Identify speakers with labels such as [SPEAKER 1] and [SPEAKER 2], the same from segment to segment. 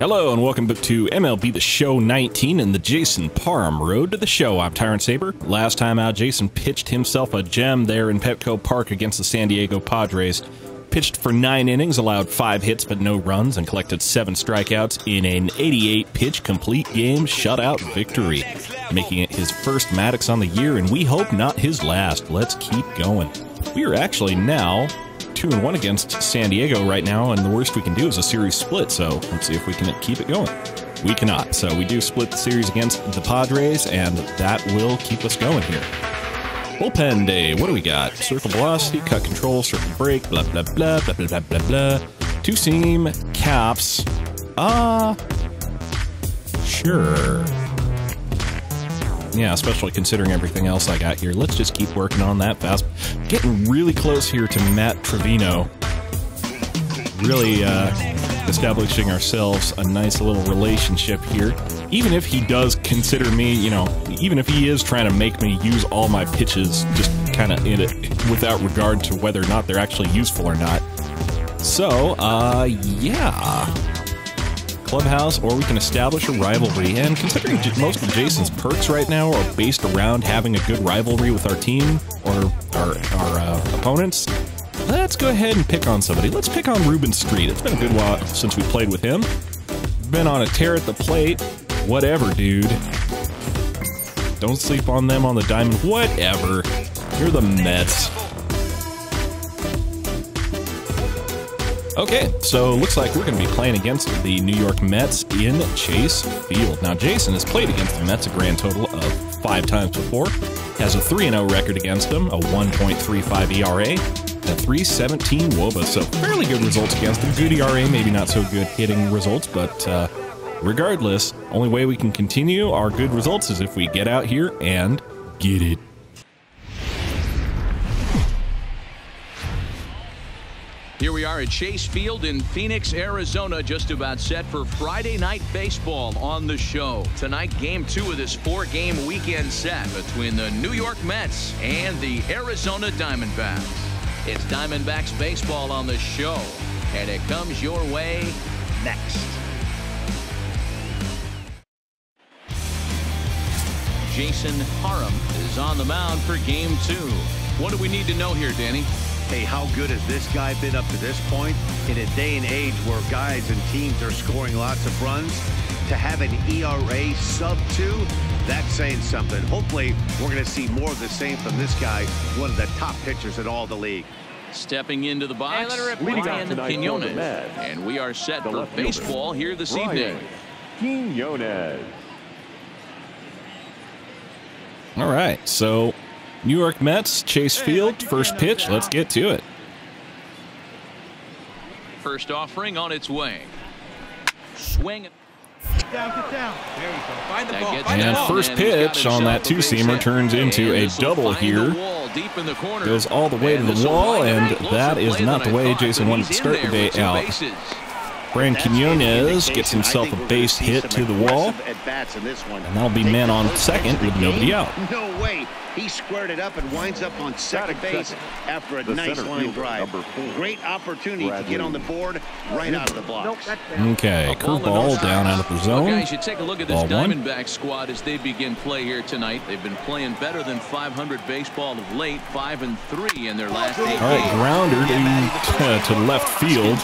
[SPEAKER 1] Hello and welcome back to MLB The Show 19 and the Jason Parham Road to the Show. I'm Tyrant Saber. Last time out, Jason pitched himself a gem there in Petco Park against the San Diego Padres. Pitched for 9 innings, allowed 5 hits but no runs, and collected 7 strikeouts in an 88-pitch complete game shutout victory, making it his first Maddox on the year, and we hope not his last. Let's keep going. We are actually now 2-1 against San Diego right now, and the worst we can do is a series split, so let's see if we can keep it going. We cannot, so we do split the series against the Padres, and that will keep us going here. Bullpen day, what do we got? Circle velocity, cut control, circle break, blah blah blah, blah blah blah blah blah. Two-seam, caps, sure. Yeah, especially considering everything else I got here. Let's just keep working on that fast. Getting really close here to Matt Trevino. Really establishing ourselves a nice little relationship here. Even if he does consider me, you know, even if he is trying to make me use all my pitches just kind of in it without regard to whether or not they're actually useful or not. So, yeah. Clubhouse, or we can establish a rivalry, and considering most of Jason's perks right now are based around having a good rivalry with our team or our opponents, let's go ahead and pick on somebody. Let's pick on Ruben Street. It's been a good while since we played with him. Been on a tear at the plate. Whatever, dude. Don't sleep on them on the diamond. Whatever. You're the Mets. Okay, so looks like we're going to be playing against the New York Mets in Chase Field. Now, Jason has played against the Mets a grand total of 5 times before. Has a 3-0 record against them, a 1.35 ERA, and a 3.17 WOBA. So fairly good results against them. Good ERA, maybe not so good hitting results, but regardless, only way we can continue our good results is if we get out here and get it.
[SPEAKER 2] Here we are at Chase Field in Phoenix, Arizona, just about set for Friday night baseball on the show. Tonight, game 2 of this 4-game weekend set between the New York Mets and the Arizona Diamondbacks. It's Diamondbacks baseball on the show, and it comes your way next. Jason Parham is on the mound for game 2. What do we need to know here, Danny?
[SPEAKER 3] Hey, how good has this guy been up to this point? In a day and age where guys and teams are scoring lots of runs, to have an ERA sub-2, that's saying something. Hopefully, we're going to see more of the same from this guy, one of the top pitchers in all the league.
[SPEAKER 2] Stepping into the box, Brian Quinones. And we are set for baseball here this evening.
[SPEAKER 4] Quinones.
[SPEAKER 1] All right, so New York Mets, Chase Field, first pitch. Let's get to it.
[SPEAKER 2] First offering on its way. Swing.
[SPEAKER 5] Down, get down. There you go. Find the ball.
[SPEAKER 1] And first pitch on that 2-seamer turns into a double here. Goes all the way to the wall, and that is not the way Jason wanted to start the day out. Brian Quinones gets himself a base hit to the wall, and that'll be man on second with nobody out.
[SPEAKER 3] No way. He squared it up and winds up on second base after a nice line drive. Great opportunity to get on the board right out of the blocks.
[SPEAKER 1] Okay, curveball down out of the zone.
[SPEAKER 2] Guys, you take a look at this Diamondback squad as they begin play here tonight. They've been playing better than 500 baseball of late, 5-3 in their last 8 games.
[SPEAKER 1] All right, grounder to left field.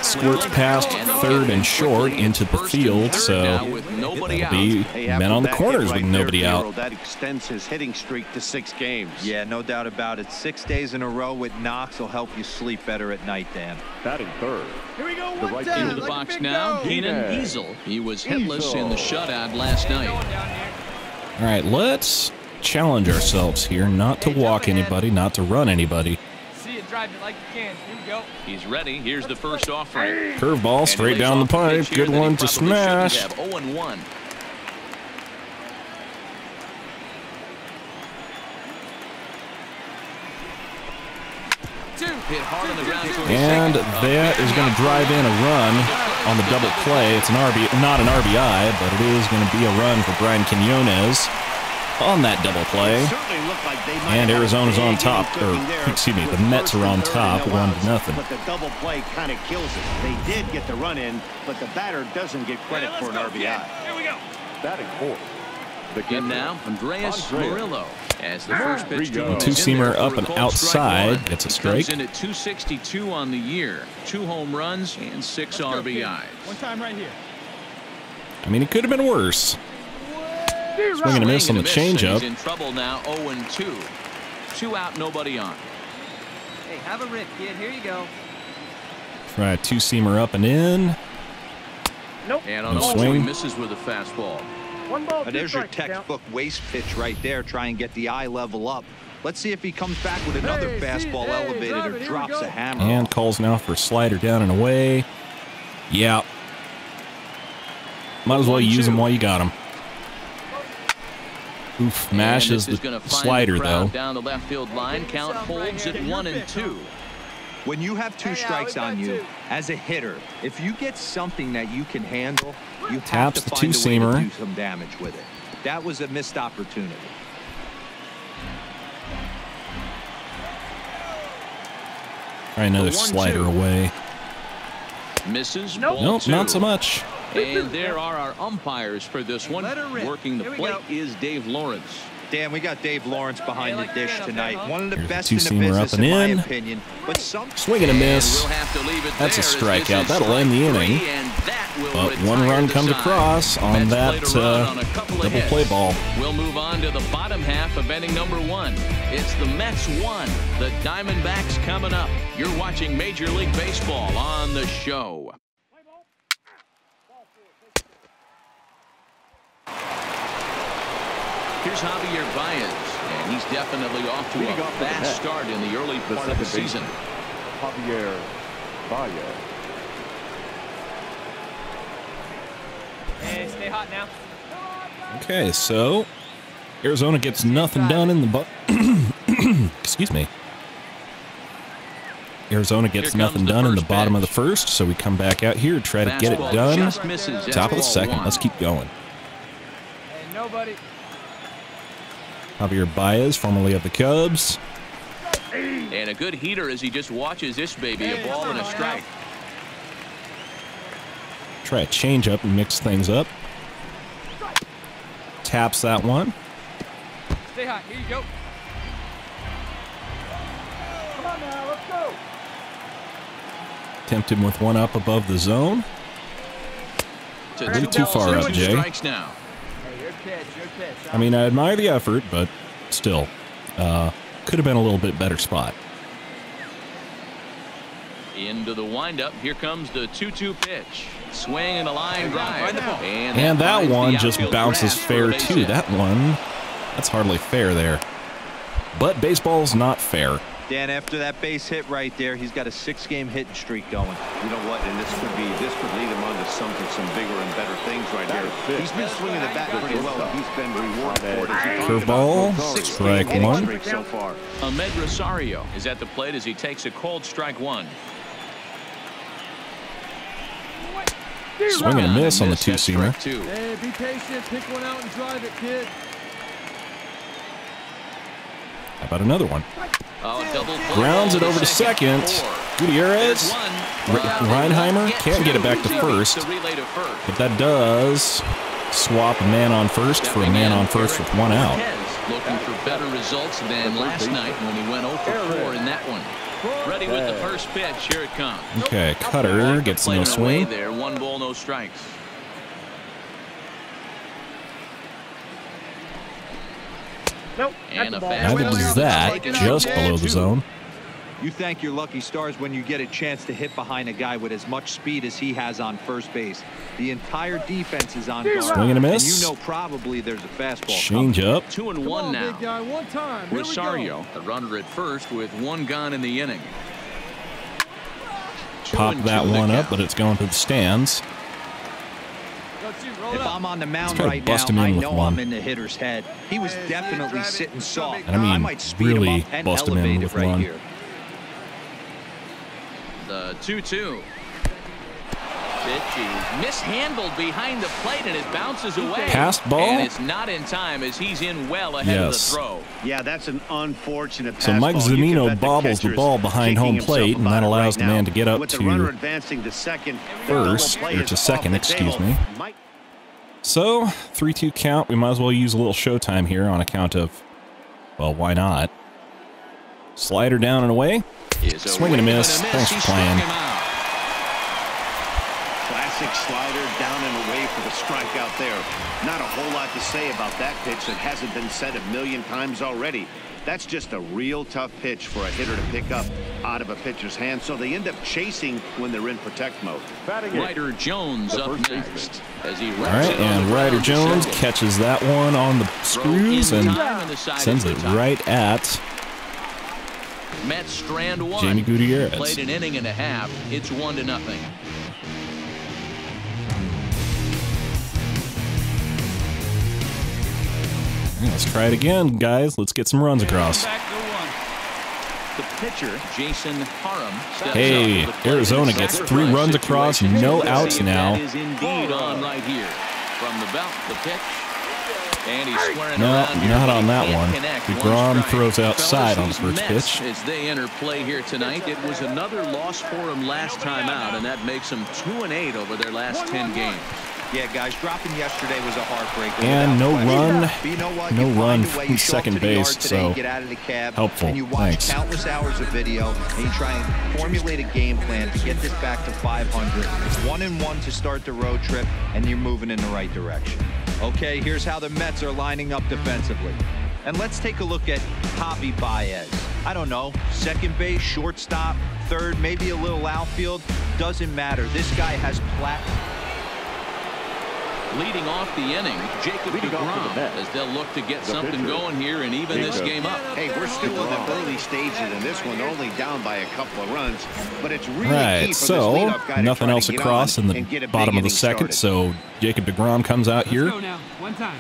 [SPEAKER 1] Squirts past third and short into the field, so it'll be men on the corners with nobody out.
[SPEAKER 3] That extends his hitting streak to 6 games.
[SPEAKER 6] Yeah, no doubt about it. 6 days in a row with knocks will help you sleep better at night, Dan.
[SPEAKER 4] Batting third.
[SPEAKER 5] Here we go.
[SPEAKER 4] Right
[SPEAKER 2] into the box now, Keenan Diesel. He was hitless in the shutout last night.
[SPEAKER 1] All right, let's challenge ourselves here, not to walk anybody, not to run anybody.
[SPEAKER 5] See it, drive it like you can. Here we go.
[SPEAKER 2] He's ready. Here's the first offering.
[SPEAKER 1] Curveball straight down the pipe. Good one to smash.
[SPEAKER 2] 0-1.
[SPEAKER 1] And that is going to drive in a run on the double play. It's an not an RBI, but it is going to be a run for Brian Quinones. on that double play. And Arizona's on top, or excuse me, the Mets are on top, 1-0.
[SPEAKER 3] But the double play kind of kills it. They did get the run in, but the batter doesn't get credit for an RBI.
[SPEAKER 5] Here we go.
[SPEAKER 4] Batting fourth.
[SPEAKER 2] And now, Andreas Murillo as the first pitch to
[SPEAKER 1] two-seamer up and outside. Gets a strike.
[SPEAKER 2] Comes in at 262 on the year. 2 home runs and 6 RBIs.
[SPEAKER 5] One time right here.
[SPEAKER 1] I mean, it could have been worse. Swing and a miss on the changeup.
[SPEAKER 2] He's in trouble now, 0-2. 2 out, nobody on.
[SPEAKER 7] Hey, have a rip, kid. Here you go.
[SPEAKER 1] Try a two-seamer up and in.
[SPEAKER 5] Nope.
[SPEAKER 2] And on
[SPEAKER 1] No
[SPEAKER 2] the
[SPEAKER 1] swing.
[SPEAKER 2] he misses with a fastball.
[SPEAKER 5] 1 ball, 2
[SPEAKER 6] There's your
[SPEAKER 5] strikes, count.
[SPEAKER 6] textbook waste pitch right there. Try and get the eye level up. Let's see if he comes back with another
[SPEAKER 5] Hey,
[SPEAKER 6] fastball
[SPEAKER 5] hey,
[SPEAKER 6] elevated
[SPEAKER 5] drive
[SPEAKER 6] or
[SPEAKER 5] it, here we
[SPEAKER 6] drops
[SPEAKER 5] go.
[SPEAKER 6] a hammer.
[SPEAKER 1] And calls now for slider down and away. Yeah. Might as well use him while you got him. Oof, mashes
[SPEAKER 2] And this is
[SPEAKER 1] the
[SPEAKER 2] gonna find
[SPEAKER 1] slider,
[SPEAKER 2] the crowd
[SPEAKER 1] though.
[SPEAKER 2] down the left field line. Count holds at 1-2.
[SPEAKER 6] When you have 2 strikes on you, as a hitter, if you get something that you can handle, you have
[SPEAKER 1] Taps
[SPEAKER 6] to
[SPEAKER 1] the
[SPEAKER 6] find a way to
[SPEAKER 1] two-seamer.
[SPEAKER 6] do some damage with it. That was a missed opportunity.
[SPEAKER 1] Try another
[SPEAKER 2] The 1-2.
[SPEAKER 1] slider away.
[SPEAKER 2] Misses.
[SPEAKER 5] Nope.
[SPEAKER 2] Ball
[SPEAKER 1] Nope,
[SPEAKER 2] 2.
[SPEAKER 1] not so much.
[SPEAKER 2] And there are our umpires for this one.
[SPEAKER 7] Let her rip.
[SPEAKER 2] Working the
[SPEAKER 7] Here we
[SPEAKER 2] plate
[SPEAKER 7] go.
[SPEAKER 2] is Dave Lawrence.
[SPEAKER 6] Dan, we got Dave Lawrence behind the dish tonight. One of the
[SPEAKER 1] Here's the
[SPEAKER 6] best in the
[SPEAKER 1] two-seamer
[SPEAKER 6] business,
[SPEAKER 1] up and
[SPEAKER 6] in my
[SPEAKER 1] in.
[SPEAKER 6] opinion. But some
[SPEAKER 1] Swing and a miss.
[SPEAKER 2] We'll have to leave it
[SPEAKER 1] That's a
[SPEAKER 2] there as
[SPEAKER 1] strikeout.
[SPEAKER 2] this is
[SPEAKER 1] That'll end the
[SPEAKER 2] strike
[SPEAKER 1] inning.
[SPEAKER 2] 3, and that will
[SPEAKER 1] But
[SPEAKER 2] retire
[SPEAKER 1] one run
[SPEAKER 2] the
[SPEAKER 1] comes
[SPEAKER 2] side.
[SPEAKER 1] across on
[SPEAKER 2] Mets
[SPEAKER 1] that
[SPEAKER 2] played a run on a couple of
[SPEAKER 1] double
[SPEAKER 2] hits.
[SPEAKER 1] play ball.
[SPEAKER 2] We'll move on to the bottom half of inning number 1. It's the Mets 1, the Diamondbacks coming up. You're watching Major League Baseball on the show. Here's Javier Baez, and he's definitely off to
[SPEAKER 4] Leading
[SPEAKER 2] a
[SPEAKER 4] off with the
[SPEAKER 2] fast
[SPEAKER 4] Mets,
[SPEAKER 2] start in the early
[SPEAKER 4] the
[SPEAKER 2] part of the
[SPEAKER 4] second
[SPEAKER 2] season.
[SPEAKER 4] baseman, Javier Baez.
[SPEAKER 5] Hey, stay hot now.
[SPEAKER 1] Okay, so Arizona gets nothing done in the excuse me. Arizona gets
[SPEAKER 2] Here
[SPEAKER 1] nothing
[SPEAKER 2] comes the
[SPEAKER 1] done in the
[SPEAKER 2] first
[SPEAKER 1] bottom of the
[SPEAKER 2] pitch.
[SPEAKER 1] first, so we come back out here, try to get it
[SPEAKER 2] Fastball
[SPEAKER 1] done.
[SPEAKER 2] just misses. That's
[SPEAKER 1] Top of the
[SPEAKER 2] ball
[SPEAKER 1] second.
[SPEAKER 2] 1.
[SPEAKER 1] Let's keep going.
[SPEAKER 5] Hey, nobody.
[SPEAKER 1] Javier Baez, formerly of the Cubs.
[SPEAKER 2] And a good heater as he just watches this baby, a ball and a strike.
[SPEAKER 1] Try a changeup and mix things up. Taps that one.
[SPEAKER 5] Stay hot. Here you go. Come on now, let's go.
[SPEAKER 1] Tempted with one up above the zone.
[SPEAKER 2] To
[SPEAKER 1] Maybe
[SPEAKER 2] 2
[SPEAKER 1] too
[SPEAKER 2] balls
[SPEAKER 1] far
[SPEAKER 2] and
[SPEAKER 1] up,
[SPEAKER 2] 2
[SPEAKER 1] Jay.
[SPEAKER 2] strikes now.
[SPEAKER 5] Hey, your pitch, your pitch.
[SPEAKER 1] I mean, I admire the effort, but still, could have been a little bit better spot.
[SPEAKER 2] Into the windup. Here comes the 2-2 pitch. Swing and a line drive.
[SPEAKER 1] And that
[SPEAKER 2] finds
[SPEAKER 1] one
[SPEAKER 2] the
[SPEAKER 1] just
[SPEAKER 2] outfield
[SPEAKER 1] bounces
[SPEAKER 2] grass for a
[SPEAKER 1] fair,
[SPEAKER 2] base
[SPEAKER 1] too.
[SPEAKER 2] hit.
[SPEAKER 1] That one, that's hardly fair there. But baseball's not fair.
[SPEAKER 6] Dan, after that base hit right there, he's got a 6-game hitting streak going.
[SPEAKER 3] You know what? And this could lead him on to some bigger and better things right here. He's been swinging the bat pretty well. He's been rewarded for it. As he talked
[SPEAKER 1] Curveball,
[SPEAKER 3] about.
[SPEAKER 1] strike
[SPEAKER 3] 16
[SPEAKER 1] one.
[SPEAKER 3] streak so far.
[SPEAKER 2] Ahmed Rosario is at the plate as he takes a cold strike 1.
[SPEAKER 1] Swing and a miss on the
[SPEAKER 2] Missed that
[SPEAKER 1] two-seamer.
[SPEAKER 2] strike 2.
[SPEAKER 5] Hey, be patient. Pick one out and drive it, kid.
[SPEAKER 1] How about another one?
[SPEAKER 2] Oh, double play
[SPEAKER 1] Grounds
[SPEAKER 2] ball
[SPEAKER 1] it over to second. Gutierrez.
[SPEAKER 2] There's one.
[SPEAKER 1] Reinheimer can't get it back to
[SPEAKER 2] He
[SPEAKER 1] first.
[SPEAKER 2] beats the relay to first.
[SPEAKER 1] But that does swap a man on first for a man on first with one out.
[SPEAKER 2] Cortez looking for better results than last night when he went 0 for 4 in that one. Ready with the first pitch. Here it comes.
[SPEAKER 1] Okay, Cutter gets no
[SPEAKER 2] Played it away
[SPEAKER 1] swing.
[SPEAKER 2] there. 1 ball, no strikes.
[SPEAKER 5] Nope.
[SPEAKER 2] And a
[SPEAKER 1] How
[SPEAKER 2] fastball.
[SPEAKER 1] is that just below the zone?
[SPEAKER 6] You thank your lucky stars when you get a chance to hit behind a guy with as much speed as he has on first base. The entire defense is on guard.
[SPEAKER 1] Swing and a miss.
[SPEAKER 6] And you know probably there's a fastball
[SPEAKER 1] Change
[SPEAKER 6] coming.
[SPEAKER 1] up.
[SPEAKER 2] 2 and
[SPEAKER 5] Come
[SPEAKER 2] 1
[SPEAKER 5] on,
[SPEAKER 2] now.
[SPEAKER 5] big guy. One time. Here we go.
[SPEAKER 2] Rosario, the runner at first with 1 gone in the inning.
[SPEAKER 1] Pop
[SPEAKER 2] 2-2
[SPEAKER 1] that
[SPEAKER 2] the
[SPEAKER 1] one up,
[SPEAKER 2] count.
[SPEAKER 1] but it's going to the stands.
[SPEAKER 5] Go, two, roll it
[SPEAKER 6] If
[SPEAKER 5] up.
[SPEAKER 6] I'm on the mound
[SPEAKER 1] try to
[SPEAKER 6] right
[SPEAKER 1] bust
[SPEAKER 6] now,
[SPEAKER 1] him in
[SPEAKER 6] I
[SPEAKER 1] with
[SPEAKER 6] know
[SPEAKER 1] one.
[SPEAKER 6] I'm in the hitter's head. He was definitely sitting soft.
[SPEAKER 1] And I mean,
[SPEAKER 6] might speed him
[SPEAKER 1] really
[SPEAKER 6] up and
[SPEAKER 1] bust him in
[SPEAKER 6] elevate
[SPEAKER 1] with
[SPEAKER 6] it right
[SPEAKER 1] one.
[SPEAKER 6] here.
[SPEAKER 2] The 2-2. pitch is mishandled behind the plate, and it bounces away.
[SPEAKER 1] Passed ball?
[SPEAKER 2] And it's not in time as he's in well ahead of the throw.
[SPEAKER 3] Yeah, that's an unfortunate pass.
[SPEAKER 1] So Mike
[SPEAKER 3] ball. You can
[SPEAKER 1] Zunino
[SPEAKER 3] bet the
[SPEAKER 1] bobbles the
[SPEAKER 3] catcher's
[SPEAKER 1] ball behind
[SPEAKER 3] kicking
[SPEAKER 1] home
[SPEAKER 3] himself
[SPEAKER 1] plate, and
[SPEAKER 3] about
[SPEAKER 1] that
[SPEAKER 3] it
[SPEAKER 1] allows
[SPEAKER 3] right
[SPEAKER 1] the man
[SPEAKER 3] now.
[SPEAKER 1] to get up
[SPEAKER 3] With the runner
[SPEAKER 1] to
[SPEAKER 3] advancing to second,
[SPEAKER 1] first,
[SPEAKER 3] the play
[SPEAKER 1] or
[SPEAKER 3] is
[SPEAKER 1] to
[SPEAKER 3] off
[SPEAKER 1] second,
[SPEAKER 3] the
[SPEAKER 1] excuse
[SPEAKER 3] table.
[SPEAKER 1] me.
[SPEAKER 3] Mike.
[SPEAKER 1] So, 3-2 count. We might as well use a little showtime here on account of, well, why not? Slider down and away. Swing and a miss. Thanks for playing.
[SPEAKER 3] Classic slider down and away for the strikeout there. Not a whole lot to say about that pitch that hasn't been said a million times already. That's just a real tough pitch for a hitter to pick up out of a pitcher's hand, so they end up chasing when they're in protect mode.
[SPEAKER 2] Ryder Jones up next. As he
[SPEAKER 1] All right, and Ryder Jones catches that one on the screws and sends it right at
[SPEAKER 2] Mets strand one.
[SPEAKER 1] Jamie Gutierrez.
[SPEAKER 2] Played an inning and a half. It's 1-0.
[SPEAKER 1] Let's try it again, guys. Let's get some runs across.
[SPEAKER 2] The pitcher, Jason Parham.
[SPEAKER 1] Hey, Arizona gets 3 runs across, no outs now.
[SPEAKER 2] That is indeed on right here. From the belt, the pitch. And he's squaring
[SPEAKER 1] No,
[SPEAKER 2] around here.
[SPEAKER 1] not on that
[SPEAKER 2] Can't
[SPEAKER 1] one.
[SPEAKER 2] connect.
[SPEAKER 1] DeGrom
[SPEAKER 2] One strike.
[SPEAKER 1] throws outside on the
[SPEAKER 2] Fellas,
[SPEAKER 1] first
[SPEAKER 2] these Mets,
[SPEAKER 1] pitch.
[SPEAKER 2] as they enter play here tonight, it was another loss for them last time out, and that makes them 2-8 over their last 10 games.
[SPEAKER 6] Yeah, guys, dropping yesterday was a heartbreaker.
[SPEAKER 1] And no run,
[SPEAKER 6] But you know what?
[SPEAKER 1] no
[SPEAKER 6] You
[SPEAKER 1] run
[SPEAKER 6] find a way.
[SPEAKER 1] from
[SPEAKER 6] You show up
[SPEAKER 1] second
[SPEAKER 6] to the yard
[SPEAKER 1] base,
[SPEAKER 6] today,
[SPEAKER 1] so
[SPEAKER 6] get out of the cab,
[SPEAKER 1] helpful.
[SPEAKER 6] And you watch
[SPEAKER 1] Thanks.
[SPEAKER 6] countless hours of video, and you try and formulate a game plan to get this back to 500. 1-1 to start the road trip, and you're moving in the right direction. Okay, here's how the Mets are lining up defensively. And let's take a look at Javi Baez. I don't know, second base, shortstop, third, maybe a little outfield. Doesn't matter. This guy has
[SPEAKER 2] Leading off the inning, Jacob DeGrom, as they'll look to get something going here and even this game up.
[SPEAKER 3] Hey, we're still in the early stages in this one. They're only down by a couple of runs, but it's really key
[SPEAKER 1] Right,
[SPEAKER 3] for
[SPEAKER 1] so
[SPEAKER 3] this leadoff guy to
[SPEAKER 1] nothing
[SPEAKER 3] try
[SPEAKER 1] else
[SPEAKER 3] to get
[SPEAKER 1] across
[SPEAKER 3] on
[SPEAKER 1] in
[SPEAKER 3] and get
[SPEAKER 1] the
[SPEAKER 3] a big
[SPEAKER 1] bottom of the
[SPEAKER 3] inning
[SPEAKER 1] second,
[SPEAKER 3] started.
[SPEAKER 1] so Jacob DeGrom comes out here.
[SPEAKER 5] Go now. One time.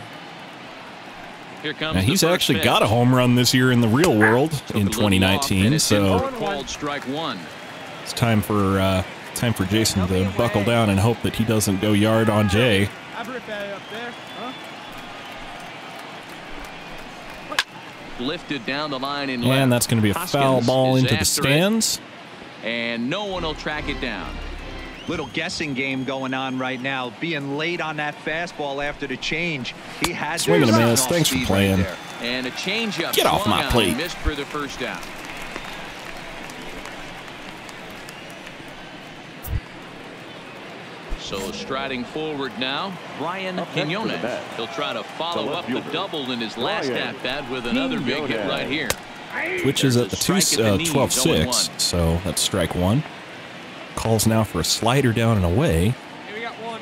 [SPEAKER 2] Here comes
[SPEAKER 1] Now,
[SPEAKER 2] the
[SPEAKER 1] he's
[SPEAKER 2] first
[SPEAKER 1] actually
[SPEAKER 2] pitch.
[SPEAKER 1] got a home run this year in the real world
[SPEAKER 2] Took a
[SPEAKER 1] in
[SPEAKER 2] little off, and
[SPEAKER 1] 2019,
[SPEAKER 2] it's in for
[SPEAKER 1] so
[SPEAKER 2] a called strike one.
[SPEAKER 1] it's time for Jason to buckle down and hope that he doesn't go yard on Jay.
[SPEAKER 5] Have a rip at it up there. Huh?
[SPEAKER 2] Lifted down the line in left.
[SPEAKER 1] And that's going to be a foul
[SPEAKER 2] Hoskins
[SPEAKER 1] ball
[SPEAKER 2] is
[SPEAKER 1] into the
[SPEAKER 2] after
[SPEAKER 1] stands.
[SPEAKER 2] it, and no one will track it down.
[SPEAKER 6] little guessing game going on right now, being late on that fastball after the change. He had
[SPEAKER 1] Swing and a miss.
[SPEAKER 6] off
[SPEAKER 1] Thanks for
[SPEAKER 6] speed
[SPEAKER 1] playing.
[SPEAKER 6] right there.
[SPEAKER 2] And a changeup.
[SPEAKER 1] Get off
[SPEAKER 2] swung
[SPEAKER 1] my
[SPEAKER 2] on,
[SPEAKER 1] plate.
[SPEAKER 2] Missed for the first down. So striding forward now, Brian Quinones. He'll try to follow up the double in his last at-bat with another big hit right here.
[SPEAKER 1] Which is at the
[SPEAKER 2] There's a strike at the knees,
[SPEAKER 1] 12-6,
[SPEAKER 2] 0-1.
[SPEAKER 1] so that's strike one. Calls now for a slider down and away.
[SPEAKER 5] Here we got one.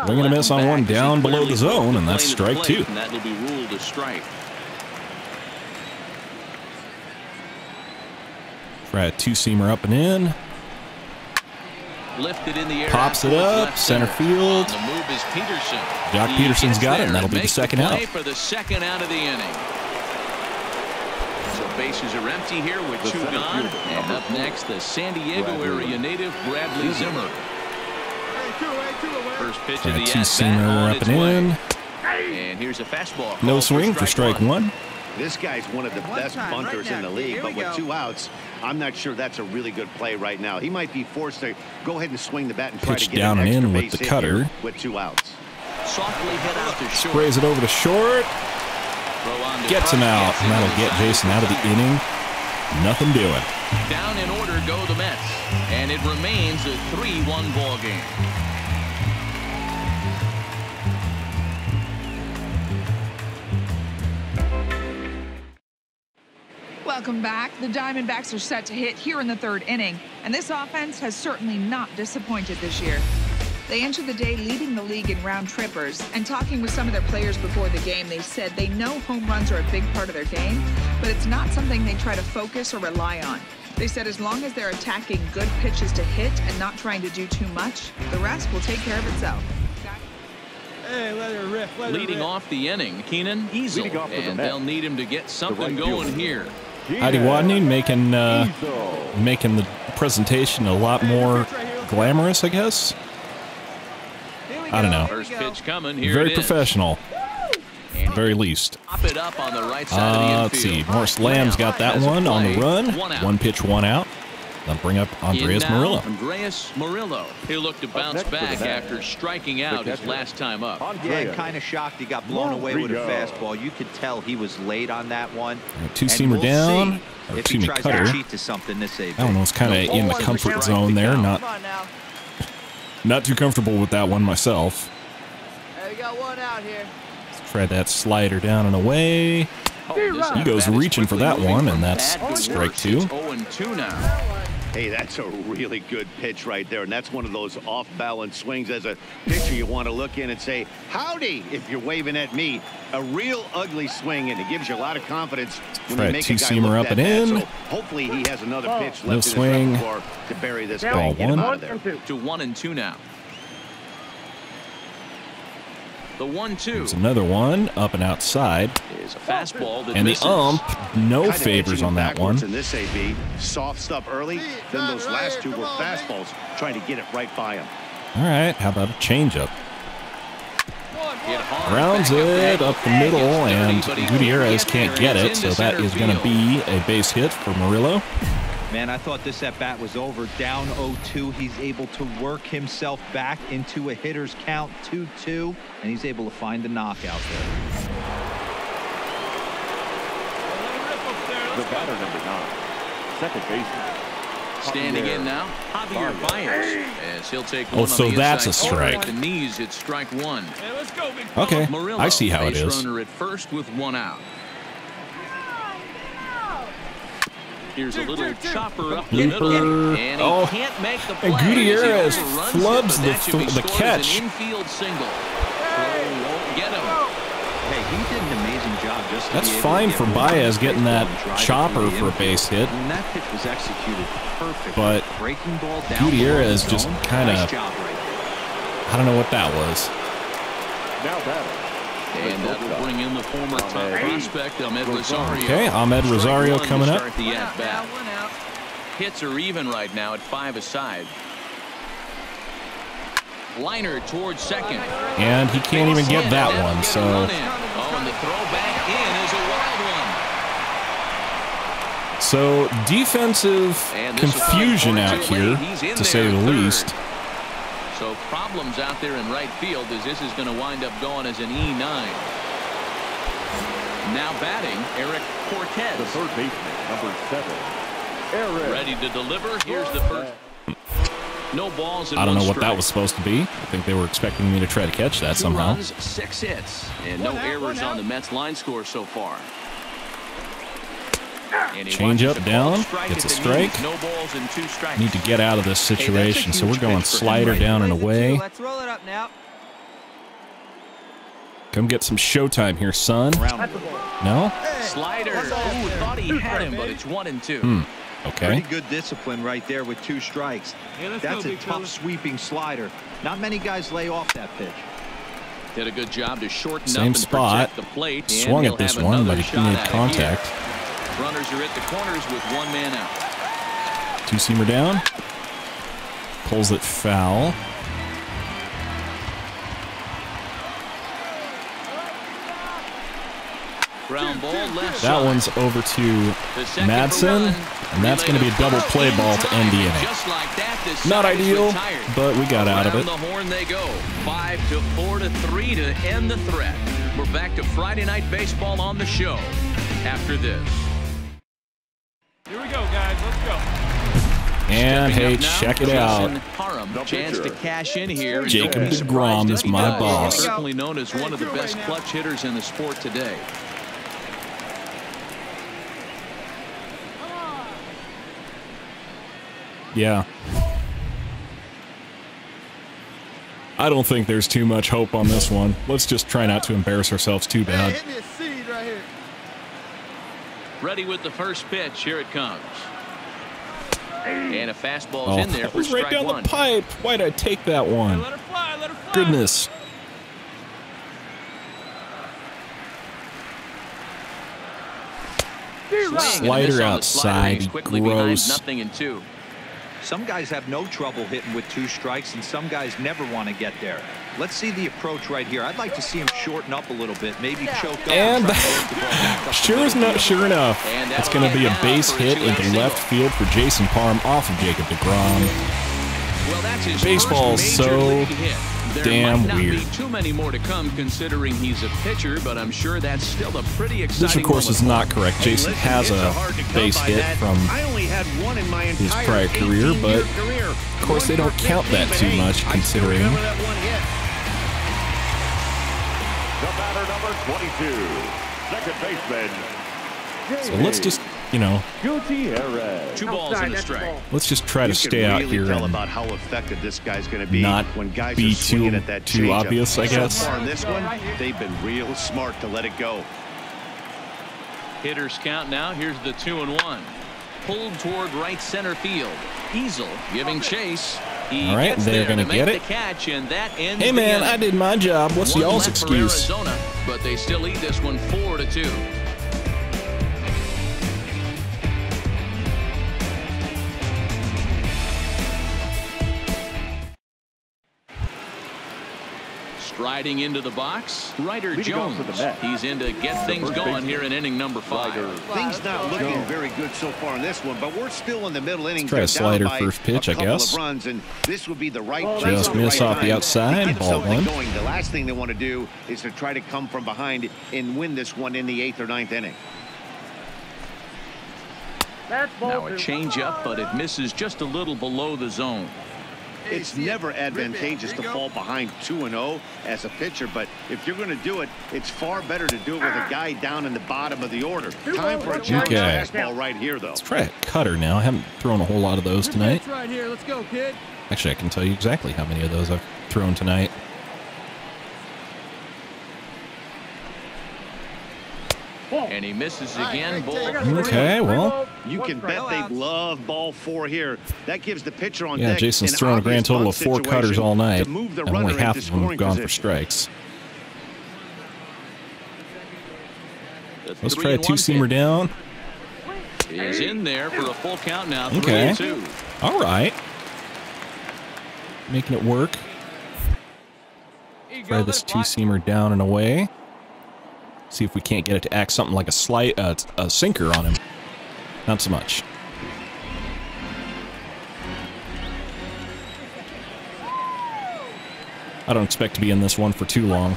[SPEAKER 1] Swing and a miss on one down below the zone, and that's strike two.
[SPEAKER 2] And that'll be ruled a strike.
[SPEAKER 1] Try a two-seamer up and in.
[SPEAKER 2] Lifted in the air.
[SPEAKER 1] Pops it up, center field.
[SPEAKER 2] On the move is Peterson.
[SPEAKER 1] Jock
[SPEAKER 2] He
[SPEAKER 1] Peterson's
[SPEAKER 2] gets
[SPEAKER 1] got it,
[SPEAKER 2] there
[SPEAKER 1] and that'll be the
[SPEAKER 2] makes
[SPEAKER 1] second
[SPEAKER 2] play
[SPEAKER 1] out.
[SPEAKER 2] for the second out of the inning. So bases are empty here with two gone. And up next, the San Diego area native Bradley Zimmer. First pitch
[SPEAKER 1] Try
[SPEAKER 2] of
[SPEAKER 1] a
[SPEAKER 2] the
[SPEAKER 1] two-seamer
[SPEAKER 2] at-bat on
[SPEAKER 1] up
[SPEAKER 2] its
[SPEAKER 1] and
[SPEAKER 2] way.
[SPEAKER 1] in.
[SPEAKER 2] And here's a fastball.
[SPEAKER 1] No
[SPEAKER 2] called
[SPEAKER 1] swing for strike one.
[SPEAKER 3] This guy's one of the best bunters in the league, but with two outs, I'm not sure that's a really good play right now. He might be forced to go ahead and swing the bat and try
[SPEAKER 1] Pitch
[SPEAKER 3] to get
[SPEAKER 1] down
[SPEAKER 3] an
[SPEAKER 1] and
[SPEAKER 3] extra
[SPEAKER 1] in with
[SPEAKER 3] base
[SPEAKER 1] the
[SPEAKER 3] hit
[SPEAKER 1] cutter.
[SPEAKER 3] here with two outs.
[SPEAKER 2] Softly hit out to short.
[SPEAKER 1] Sprays it over to short.
[SPEAKER 2] Throw on to
[SPEAKER 1] Gets him
[SPEAKER 2] first,
[SPEAKER 1] out,
[SPEAKER 2] gets
[SPEAKER 1] and
[SPEAKER 2] him
[SPEAKER 1] that'll get
[SPEAKER 2] inside.
[SPEAKER 1] Jason out of the inning. Nothing doing.
[SPEAKER 2] Down in order go the Mets, and it remains a 3-1 ball game.
[SPEAKER 8] Welcome back. The Diamondbacks are set to hit here in the third inning, and this offense has certainly not disappointed this year. They entered the day leading the league in round trippers, and talking with some of their players before the game, they said they know home runs are a big part of their game, but it's not something they try to focus or rely on. They said as long as they're attacking good pitches to hit and not trying to do too much, the rest will take care of itself.
[SPEAKER 5] Hey, let her rip.
[SPEAKER 2] Leading off the inning, Keenan Easel,
[SPEAKER 4] Leading off for the
[SPEAKER 2] and
[SPEAKER 4] Mets,
[SPEAKER 2] they'll need him to get something
[SPEAKER 4] right
[SPEAKER 2] going
[SPEAKER 4] fielder,
[SPEAKER 2] here.
[SPEAKER 1] Adi Wadney making the presentation a lot more glamorous, I guess. I don't know.
[SPEAKER 2] First pitch coming. Here
[SPEAKER 1] Very
[SPEAKER 2] it is.
[SPEAKER 1] professional, at the very least.
[SPEAKER 2] Pop it up on the right side of the
[SPEAKER 1] Let's see.
[SPEAKER 2] infield.
[SPEAKER 1] Morris Lamb's got that one on the run.
[SPEAKER 2] One out.
[SPEAKER 1] One pitch, one out. They'll bring up Andreas
[SPEAKER 2] In now,
[SPEAKER 1] Murillo.
[SPEAKER 2] Andreas Murillo. He'll look to bounce
[SPEAKER 4] next for the
[SPEAKER 2] back
[SPEAKER 4] bat.
[SPEAKER 2] after striking out his last time up.
[SPEAKER 3] Yeah, kind of shocked he got blown away with a fastball. You could tell he was late on that one.
[SPEAKER 1] Two-seamer down. Or
[SPEAKER 3] If he
[SPEAKER 1] two-seamer
[SPEAKER 3] tries
[SPEAKER 1] cutter.
[SPEAKER 3] to cheat to something this AB.
[SPEAKER 1] I don't know. It's kind of in the comfort zone there. Not too comfortable with that one myself.
[SPEAKER 5] Hey, we got one out here.
[SPEAKER 1] Let's try that slider down and away. He goes reaching for that one, and that's strike two.
[SPEAKER 2] 0-2 now.
[SPEAKER 3] Hey, that's a really good pitch right there, and that's one of those off-balance swings. As a pitcher, you want to look in and say, howdy, if you're waving at me. A real ugly swing, and it gives you a lot of confidence when
[SPEAKER 1] Try
[SPEAKER 3] you
[SPEAKER 1] a
[SPEAKER 3] make a guy
[SPEAKER 1] two-seamer
[SPEAKER 3] look
[SPEAKER 1] up and
[SPEAKER 3] that bad.
[SPEAKER 1] in.
[SPEAKER 3] So hopefully he has another pitch left
[SPEAKER 1] No
[SPEAKER 3] in his
[SPEAKER 1] swing.
[SPEAKER 3] repertoire to bury this guy
[SPEAKER 1] Ball
[SPEAKER 3] and get him
[SPEAKER 1] one.
[SPEAKER 3] out of there.
[SPEAKER 2] To 1-2 now. The 1-2
[SPEAKER 1] There's another one up and outside.
[SPEAKER 2] is a fastball that
[SPEAKER 1] And the
[SPEAKER 2] misses.
[SPEAKER 1] no
[SPEAKER 3] Kinda
[SPEAKER 1] favors
[SPEAKER 3] pitching
[SPEAKER 1] on that
[SPEAKER 3] backwards
[SPEAKER 1] one.
[SPEAKER 3] In this AB, soft stuff early, then those last two were fastballs, trying to get it right by him.
[SPEAKER 1] All right, how about a changeup?
[SPEAKER 2] Hit hard
[SPEAKER 1] Rounds
[SPEAKER 2] back
[SPEAKER 1] it
[SPEAKER 2] the
[SPEAKER 1] up the
[SPEAKER 2] bag.
[SPEAKER 1] middle,
[SPEAKER 2] It's
[SPEAKER 1] and
[SPEAKER 2] dirty, but he
[SPEAKER 1] Gutierrez
[SPEAKER 2] can't
[SPEAKER 1] can't
[SPEAKER 2] get
[SPEAKER 1] get
[SPEAKER 2] it.
[SPEAKER 1] it, so
[SPEAKER 2] It's
[SPEAKER 1] that
[SPEAKER 2] into
[SPEAKER 1] is going to
[SPEAKER 2] center
[SPEAKER 1] be a base hit for Murillo.
[SPEAKER 6] Man, I thought this at-bat was over. Down 0-2. He's able to work himself back into a hitter's count, 2-2, and he's able to find the knockout there.
[SPEAKER 4] The batter number 9, second baseman.
[SPEAKER 2] Standing in now, Javier Baez, as he'll take one
[SPEAKER 1] Oh,
[SPEAKER 2] on
[SPEAKER 1] so
[SPEAKER 2] the
[SPEAKER 1] that's a
[SPEAKER 2] inside
[SPEAKER 1] strike.
[SPEAKER 2] corner. The knees, it's strike one.
[SPEAKER 5] Hey, let's go, big
[SPEAKER 1] Okay,
[SPEAKER 2] Murillo,
[SPEAKER 1] I see how it
[SPEAKER 2] base
[SPEAKER 1] is.
[SPEAKER 2] runner at first with one out. Here's a little chopper up the middle,
[SPEAKER 1] Blooper.
[SPEAKER 2] and he
[SPEAKER 1] Oh,
[SPEAKER 2] can't make the play.
[SPEAKER 1] and Gutierrez
[SPEAKER 2] As he overruns
[SPEAKER 1] flubs
[SPEAKER 2] it, but that should be
[SPEAKER 1] the
[SPEAKER 2] scored as
[SPEAKER 1] catch.
[SPEAKER 2] An infield single. Throw won't get him.
[SPEAKER 6] Hey, he did an amazing job just to
[SPEAKER 1] That's
[SPEAKER 6] be able
[SPEAKER 1] fine
[SPEAKER 6] to
[SPEAKER 1] for
[SPEAKER 6] get
[SPEAKER 1] Baez getting that
[SPEAKER 6] baseball and drive it
[SPEAKER 1] chopper
[SPEAKER 6] through the
[SPEAKER 1] for a base hit.
[SPEAKER 6] infield. And that pitch was executed perfect.
[SPEAKER 1] But
[SPEAKER 6] breaking ball down
[SPEAKER 1] Gutierrez
[SPEAKER 6] below the
[SPEAKER 1] just
[SPEAKER 6] zone.
[SPEAKER 1] kinda-
[SPEAKER 6] Nice job right there.
[SPEAKER 1] I don't know what that was.
[SPEAKER 4] Now batter.
[SPEAKER 2] And that will bring in the former top prospect, Ahmed Rosario.
[SPEAKER 1] Okay, Ahmed Rosario
[SPEAKER 2] Strike one
[SPEAKER 1] coming
[SPEAKER 2] to
[SPEAKER 1] up.
[SPEAKER 2] start the at-bat.
[SPEAKER 7] One out.
[SPEAKER 2] Hits are even right now at 5 aside. Liner towards second.
[SPEAKER 1] And he can't even get that one, so
[SPEAKER 2] Oh, and the throw back in is a wild one.
[SPEAKER 1] so defensive
[SPEAKER 2] And this is
[SPEAKER 1] confusion
[SPEAKER 2] going
[SPEAKER 1] out
[SPEAKER 2] too
[SPEAKER 1] here,
[SPEAKER 2] late. He's in
[SPEAKER 1] to say
[SPEAKER 2] there
[SPEAKER 1] the
[SPEAKER 2] at third.
[SPEAKER 1] least.
[SPEAKER 2] So problems out there in right field as this is going to wind up going as an E9. Now batting, Eric
[SPEAKER 4] The
[SPEAKER 2] Cortez.
[SPEAKER 4] third baseman, number 7, Eric.
[SPEAKER 2] Ready to deliver. Here's the first. No balls and
[SPEAKER 1] I don't know
[SPEAKER 2] one
[SPEAKER 1] what that
[SPEAKER 2] strike.
[SPEAKER 1] was supposed to be. I think they were expecting me to try to catch that
[SPEAKER 2] 2
[SPEAKER 1] somehow.
[SPEAKER 2] runs, 6 hits, and no errors on the Mets line score so far. And he
[SPEAKER 1] Change
[SPEAKER 2] watches
[SPEAKER 1] up
[SPEAKER 2] the ball
[SPEAKER 1] down,
[SPEAKER 2] strike
[SPEAKER 1] gets
[SPEAKER 2] at
[SPEAKER 1] a
[SPEAKER 2] the
[SPEAKER 1] strike.
[SPEAKER 2] knees. No balls and 2 strikes.
[SPEAKER 1] Need to get out of this situation, so we're
[SPEAKER 6] huge
[SPEAKER 1] going
[SPEAKER 6] pitch for him
[SPEAKER 1] slider
[SPEAKER 6] right
[SPEAKER 1] down and
[SPEAKER 7] Plays the
[SPEAKER 1] away.
[SPEAKER 7] 2. Let's roll it up now.
[SPEAKER 1] Come get some showtime here, son.
[SPEAKER 6] Round
[SPEAKER 1] No?
[SPEAKER 2] Slider. Ooh, thought he had him, but it's 1-2.
[SPEAKER 1] Okay.
[SPEAKER 6] Pretty good discipline right there with 2 strikes.
[SPEAKER 5] Hey, let's
[SPEAKER 6] That's
[SPEAKER 5] go,
[SPEAKER 6] a
[SPEAKER 5] big
[SPEAKER 6] tough
[SPEAKER 5] fella.
[SPEAKER 6] sweeping slider. Not many guys lay off that pitch.
[SPEAKER 2] Did a good job to shorten
[SPEAKER 1] Same
[SPEAKER 2] up and
[SPEAKER 1] spot.
[SPEAKER 2] protect the plate. and
[SPEAKER 1] Swung
[SPEAKER 2] he'll
[SPEAKER 1] at this
[SPEAKER 2] have
[SPEAKER 1] one,
[SPEAKER 2] another
[SPEAKER 1] but he
[SPEAKER 2] shot
[SPEAKER 1] made
[SPEAKER 2] at it
[SPEAKER 1] contact.
[SPEAKER 2] here. Runners are at the corners with 1 man out.
[SPEAKER 1] Two-seamer down. Pulls it foul.
[SPEAKER 2] Ground ball left
[SPEAKER 1] That
[SPEAKER 2] side.
[SPEAKER 1] one's over to
[SPEAKER 2] The second
[SPEAKER 1] Madsen,
[SPEAKER 2] run.
[SPEAKER 1] and that's going to be a double play ball to end the inning.
[SPEAKER 2] Just like that, this
[SPEAKER 1] Not
[SPEAKER 2] side is
[SPEAKER 1] ideal,
[SPEAKER 2] retired.
[SPEAKER 1] but we got out of
[SPEAKER 2] Around
[SPEAKER 1] it.
[SPEAKER 2] the horn they go. 5-4 to 3 to end the threat. We're back to Friday Night Baseball on the show after this.
[SPEAKER 5] Here we go, guys. Let's go.
[SPEAKER 1] And
[SPEAKER 2] Stepping
[SPEAKER 1] hey,
[SPEAKER 2] up now,
[SPEAKER 1] check it out.
[SPEAKER 2] Jason Parham, chance to cash in here. and
[SPEAKER 1] Jacob
[SPEAKER 2] don't be
[SPEAKER 1] deGrom
[SPEAKER 2] surprised
[SPEAKER 1] is
[SPEAKER 2] if he
[SPEAKER 1] my
[SPEAKER 2] does.
[SPEAKER 1] boss.
[SPEAKER 2] Certainly known as one of the best clutch hitters in the sport today.
[SPEAKER 1] Yeah. I don't think there's too much hope on this one. Let's just try not to embarrass ourselves too bad.
[SPEAKER 5] Hit me a seed right here.
[SPEAKER 2] Ready with the first pitch. Here it comes. And a fastball's
[SPEAKER 1] Oh,
[SPEAKER 2] in there
[SPEAKER 1] that
[SPEAKER 2] for
[SPEAKER 1] was right
[SPEAKER 2] strike
[SPEAKER 1] down
[SPEAKER 2] one.
[SPEAKER 1] the pipe. Why'd I take that one?
[SPEAKER 5] Let her fly. Let her fly.
[SPEAKER 1] Goodness. Slider outside, gross.
[SPEAKER 2] 0-2.
[SPEAKER 6] Some guys have no trouble hitting with 2 strikes, and some guys never want to get there. Let's see the approach right here. I'd like to see him shorten up a little bit, maybe choke up.
[SPEAKER 1] And sure enough, it's going to be a base hit into left field for Jason Parham off of Jacob deGrom.
[SPEAKER 2] Well, that's his
[SPEAKER 1] Baseball's
[SPEAKER 2] first major
[SPEAKER 1] so
[SPEAKER 2] league hit. There
[SPEAKER 1] damn
[SPEAKER 2] might not
[SPEAKER 1] weird.
[SPEAKER 2] be too many more to come considering he's a pitcher, but I'm sure that's still a pretty exciting
[SPEAKER 1] This, of course, is not correct. Jason has a base hit from his prior career, but of course they don't count that too much considering.
[SPEAKER 4] The batter number 22, second baseman.
[SPEAKER 1] So let's just, you know,
[SPEAKER 2] 2 balls and a strike.
[SPEAKER 1] let's just try to stay out here
[SPEAKER 3] Tell
[SPEAKER 1] and
[SPEAKER 3] about how effective this guy's going to be
[SPEAKER 1] not
[SPEAKER 3] when guys
[SPEAKER 1] be
[SPEAKER 3] are swinging at that
[SPEAKER 1] too
[SPEAKER 3] changeup.
[SPEAKER 1] obvious, I guess.
[SPEAKER 3] So far in this one, they've been real smart to let it go.
[SPEAKER 2] Hitters count now. Here's the 2-1. Pulled toward right center field. Easel giving chase. He
[SPEAKER 1] all right,
[SPEAKER 2] gets
[SPEAKER 1] they're
[SPEAKER 2] there
[SPEAKER 1] going to get
[SPEAKER 2] make
[SPEAKER 1] it.
[SPEAKER 2] The catch, and that ends
[SPEAKER 1] Hey,
[SPEAKER 2] the
[SPEAKER 1] man,
[SPEAKER 2] inning.
[SPEAKER 1] I did my job. What's
[SPEAKER 2] 1
[SPEAKER 1] y'all's
[SPEAKER 2] left for
[SPEAKER 1] excuse?
[SPEAKER 2] Arizona, but they still lead this one 4-2. Striding into the box, Ryder Jones. He's in to get things going here in inning number 5.
[SPEAKER 3] Things not looking very good so far in this one, but we're still in the middle innings.
[SPEAKER 1] Try a
[SPEAKER 3] They're
[SPEAKER 1] slider
[SPEAKER 3] down by
[SPEAKER 1] first pitch, I
[SPEAKER 3] a couple
[SPEAKER 1] guess.
[SPEAKER 3] of runs, and this would be the right place
[SPEAKER 1] Just
[SPEAKER 3] at the
[SPEAKER 1] miss
[SPEAKER 3] right
[SPEAKER 1] off the
[SPEAKER 3] time
[SPEAKER 1] outside,
[SPEAKER 3] to get
[SPEAKER 1] ball
[SPEAKER 3] something
[SPEAKER 1] 1.
[SPEAKER 3] going. The last thing they want to do is to try to come from behind and win this one in the 8th or 9th inning.
[SPEAKER 2] Now a changeup, but it misses just a little below the zone.
[SPEAKER 3] It's never advantageous to fall behind 2-0 as a pitcher, but if you're going to do it, it's far better to do it with a guy down in the bottom of the order. Time for a challenge fastball right here, though.
[SPEAKER 1] Let's try a cutter now. I haven't thrown a whole lot of those tonight.
[SPEAKER 5] Right here. Let's go, kid.
[SPEAKER 1] Actually, I can tell you exactly how many of those I've thrown tonight.
[SPEAKER 2] And he misses again. Ball
[SPEAKER 1] Okay, well,
[SPEAKER 3] You can bet they love ball 4 here. That gives the pitcher on
[SPEAKER 1] yeah,
[SPEAKER 3] deck
[SPEAKER 1] Jason's
[SPEAKER 3] an
[SPEAKER 1] thrown a grand
[SPEAKER 3] obvious
[SPEAKER 1] total
[SPEAKER 3] bunt
[SPEAKER 1] of 4 cutters
[SPEAKER 3] situation
[SPEAKER 1] all night,
[SPEAKER 3] to move the
[SPEAKER 1] and only
[SPEAKER 3] runner
[SPEAKER 1] half
[SPEAKER 3] into
[SPEAKER 1] of them have
[SPEAKER 3] scoring
[SPEAKER 1] gone for
[SPEAKER 3] position.
[SPEAKER 1] strikes.
[SPEAKER 2] The
[SPEAKER 1] Let's try a
[SPEAKER 2] 3-1
[SPEAKER 1] 2-seamer
[SPEAKER 2] pitch.
[SPEAKER 1] down.
[SPEAKER 2] He's in there for a full count now.
[SPEAKER 1] Okay.
[SPEAKER 2] 3-2.
[SPEAKER 1] All right. Making it work. Try this 2-seamer down and away. See if we can't get it to act something like a sinker on him. Not so much. I don't expect to be in this one for too long.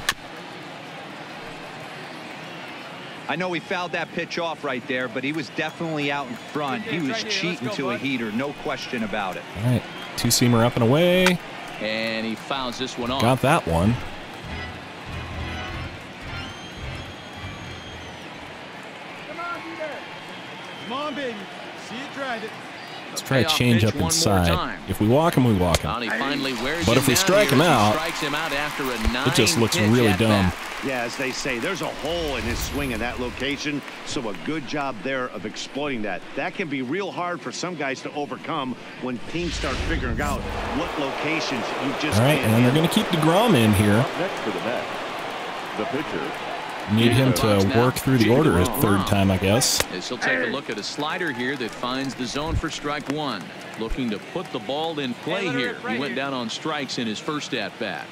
[SPEAKER 6] I know he fouled that pitch off right there, but he was definitely out in front. He was cheating to a heater, no question about it.
[SPEAKER 1] All right, 2-seamer up and away.
[SPEAKER 2] And he fouls this one off.
[SPEAKER 1] Got that one.
[SPEAKER 5] Come on, baby. See it, drive it.
[SPEAKER 1] Let's try a change up inside. If we walk him, we walk him.
[SPEAKER 2] He finally wears
[SPEAKER 1] But
[SPEAKER 2] him
[SPEAKER 1] if we
[SPEAKER 2] down
[SPEAKER 1] strike him
[SPEAKER 2] here. He
[SPEAKER 1] out,
[SPEAKER 2] strikes him out after a
[SPEAKER 1] it just looks
[SPEAKER 2] 9-pitch
[SPEAKER 1] really
[SPEAKER 2] at
[SPEAKER 1] dumb.
[SPEAKER 2] bat.
[SPEAKER 3] Yeah, as they say, there's a hole in his swing in that location, so a good job there of exploiting that. That can be real hard for some guys to overcome when teams start figuring out what locations you just
[SPEAKER 1] All right,
[SPEAKER 3] can't
[SPEAKER 1] and they're
[SPEAKER 3] hit.
[SPEAKER 1] going to keep DeGrom in here.
[SPEAKER 4] Next for the net, the pitcher.
[SPEAKER 1] Need him to work through the order a third time, I guess.
[SPEAKER 2] As he'll take a look at a slider here that finds the zone for strike 1. Looking to put the ball in play here. He went down on strikes in his first at-bat.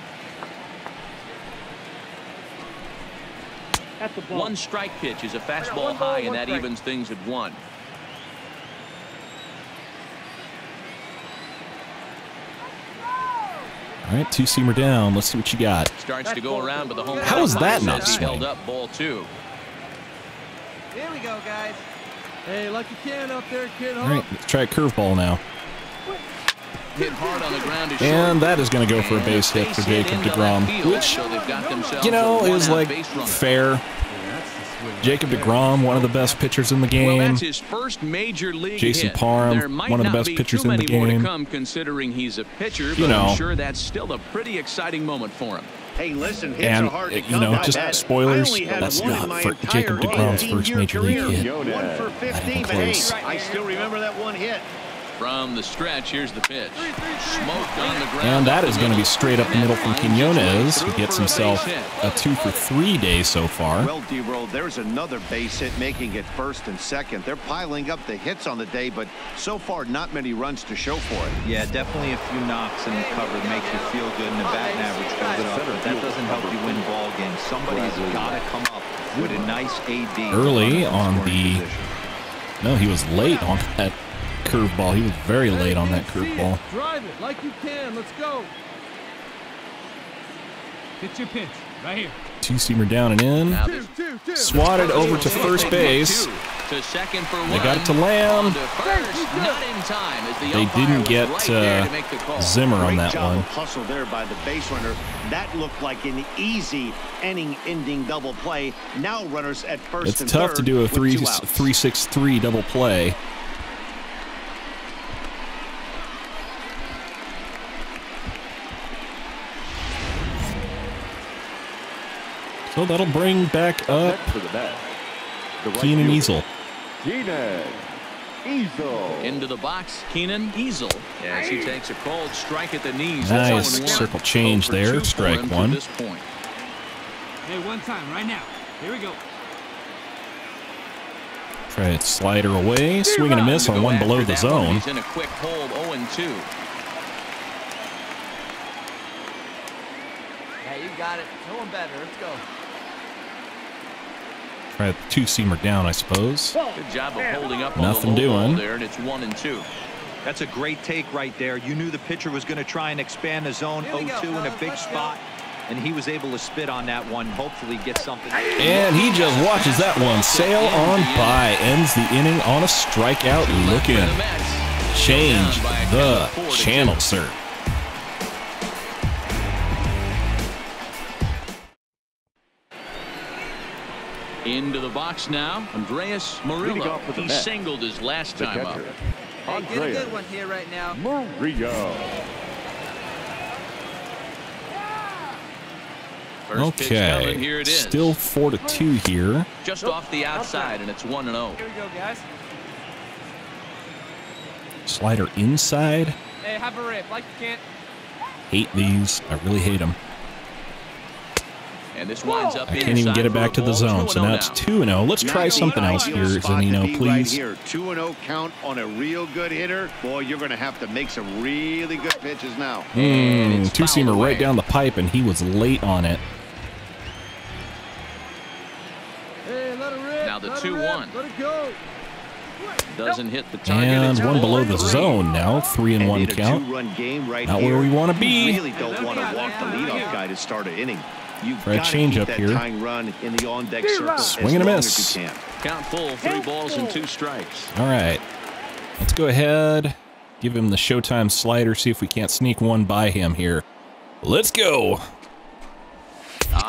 [SPEAKER 2] One strike pitch is a fastball high, and that evens things at 1.
[SPEAKER 1] All right, 2-seamer down. Let's see what you got.
[SPEAKER 2] Starts to go around, but the home
[SPEAKER 1] How is that
[SPEAKER 2] plate
[SPEAKER 1] not
[SPEAKER 2] says he
[SPEAKER 1] swing?
[SPEAKER 2] held up ball 2.
[SPEAKER 7] Here we go, guys.
[SPEAKER 5] Hey, like you can up there, kid.
[SPEAKER 1] All right, let's try a curveball now.
[SPEAKER 2] Hit hard on the ground to short.
[SPEAKER 1] And that is going to go for a base hit for Jacob deGrom, which,
[SPEAKER 2] So they've got themselves
[SPEAKER 1] you know,
[SPEAKER 2] a
[SPEAKER 1] is
[SPEAKER 2] one-out
[SPEAKER 1] like
[SPEAKER 2] base runner.
[SPEAKER 1] fair. Jacob deGrom, one of the best pitchers in the
[SPEAKER 2] Well,
[SPEAKER 1] game.
[SPEAKER 2] that's his first major league
[SPEAKER 1] Jason
[SPEAKER 2] hit.
[SPEAKER 1] Parham,
[SPEAKER 2] There might
[SPEAKER 1] one of the
[SPEAKER 2] not
[SPEAKER 1] best
[SPEAKER 2] be
[SPEAKER 1] pitchers
[SPEAKER 2] too
[SPEAKER 1] in the
[SPEAKER 2] many more to
[SPEAKER 1] game.
[SPEAKER 2] come, considering he's a pitcher, but
[SPEAKER 1] You know.
[SPEAKER 2] I'm sure that's still a pretty exciting moment for him.
[SPEAKER 3] Hey, listen, hits
[SPEAKER 1] And,
[SPEAKER 3] are hard to
[SPEAKER 1] you
[SPEAKER 3] come
[SPEAKER 1] know,
[SPEAKER 3] by.
[SPEAKER 1] just
[SPEAKER 3] I
[SPEAKER 1] spoilers,
[SPEAKER 3] only had
[SPEAKER 1] that's
[SPEAKER 3] one in
[SPEAKER 1] not
[SPEAKER 3] my
[SPEAKER 1] for
[SPEAKER 3] entire
[SPEAKER 1] Jacob deGrom's
[SPEAKER 3] 18-year
[SPEAKER 1] first major league
[SPEAKER 3] career.
[SPEAKER 1] hit.
[SPEAKER 3] 1 for 15, but
[SPEAKER 1] close.
[SPEAKER 3] hey, I still remember that one hit.
[SPEAKER 2] From the stretch, here's the pitch. Smoked on the ground.
[SPEAKER 1] And that is going to be straight up the middle from Quinones, who gets himself a 2 for 3 day so far.
[SPEAKER 3] Well, D-Roll, there's another base hit, making it first and second. They're piling up the hits on the day, but so far not many runs to show for it.
[SPEAKER 6] Yeah, definitely a few knocks in the cover makes you feel good, and the batting average goes up, but that doesn't help you win ball games. Somebody's got to come up with a nice AD.
[SPEAKER 1] Early on the... No, he was late on that curveball. He was very late on that curveball.
[SPEAKER 5] Drive it like you can. Let's go. Get your pitch right here.
[SPEAKER 1] Two-seamer down and in. Swatted over to first base.
[SPEAKER 2] To second for one.
[SPEAKER 1] They got it to Lamb.
[SPEAKER 2] Not in time as the
[SPEAKER 1] They didn't get Zimmer on that one.
[SPEAKER 3] Hustle there by the base runner. That looked like an easy inning-ending double play. Now runners at first and third.
[SPEAKER 1] It's tough to do a 3-6-3 double play. So that'll bring back up Keenan Easel.
[SPEAKER 4] Keenan Easel.
[SPEAKER 2] Into the box, Keenan Easel. As he takes a cold strike at the knees.
[SPEAKER 1] Nice circle change there. Strike one.
[SPEAKER 5] Hey, one time, right now. Here we go.
[SPEAKER 1] Try it, slider away. Swing and a miss on one below the zone.
[SPEAKER 2] He's in a quick hold, 0-2.
[SPEAKER 7] Hey, you got it. No one better. Let's go.
[SPEAKER 1] Try the two-seamer down, I suppose.
[SPEAKER 2] Good job of holding up
[SPEAKER 1] Nothing
[SPEAKER 2] on the low ball
[SPEAKER 1] doing.
[SPEAKER 2] there, and it's 1-2.
[SPEAKER 6] That's a great take right there. You knew the pitcher was going to try and expand the zone. 0-2 in a big spot, and he was able to spit on that one. Hopefully get something.
[SPEAKER 1] And he just watches that one sail on by. Ends the inning on a strikeout. Looking. Change the channel, sir.
[SPEAKER 2] Into the box now, Andreas Murillo. He singled his last time up.
[SPEAKER 7] Hey, get a good one here right now.
[SPEAKER 4] Murillo.
[SPEAKER 2] First pitch coming, here
[SPEAKER 1] Okay,
[SPEAKER 2] it is.
[SPEAKER 1] still 4-2 here.
[SPEAKER 2] Just off the outside, and it's 1-0.
[SPEAKER 7] Here we go, guys.
[SPEAKER 1] Slider inside.
[SPEAKER 7] Hey, have a rip like you can't.
[SPEAKER 1] Hate these. I really hate them.
[SPEAKER 2] And this winds up
[SPEAKER 1] I can't even get it back to the zone, so now it's 2-0. Let's try something else here, Zanino, please.
[SPEAKER 3] Right 2-0 count on a real good hitter. Boy, you're going to have to make some really good pitches now.
[SPEAKER 1] Two-seamer right down the pipe, and he was late on it.
[SPEAKER 5] Hey, let it rip.
[SPEAKER 2] Now the
[SPEAKER 5] let
[SPEAKER 2] 2-1.
[SPEAKER 5] Let it go.
[SPEAKER 2] Doesn't hit the target.
[SPEAKER 1] And one below the
[SPEAKER 2] 0-3.
[SPEAKER 1] zone now. 3-1 count. Not where we want to be.
[SPEAKER 3] You really don't want to walk the leadoff guy to start an inning. You've
[SPEAKER 1] Try a
[SPEAKER 3] got to
[SPEAKER 1] change
[SPEAKER 3] keep
[SPEAKER 1] up
[SPEAKER 3] that
[SPEAKER 1] here.
[SPEAKER 3] tying run in the on-deck circle
[SPEAKER 1] Swing and a miss.
[SPEAKER 3] as long as you can.
[SPEAKER 2] Count full, 3 balls and 2 strikes.
[SPEAKER 1] All right. Let's go ahead. Give him the Showtime slider. See if we can't sneak one by him here. Let's go.